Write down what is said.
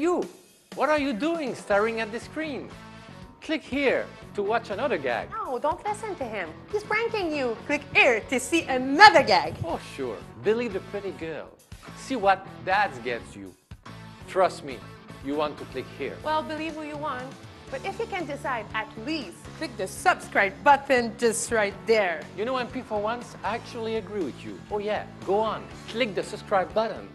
you! What are you doing staring at the screen? Click here to watch another gag. No, don't listen to him. He's pranking you. Click here to see another gag. Oh, sure. Believe the pretty girl. See what that gets you. Trust me, you want to click here. Well, believe who you want. But if you can decide, at least click the subscribe button just right there. You know, MP, for once, I actually agree with you. Oh yeah, go on, click the subscribe button.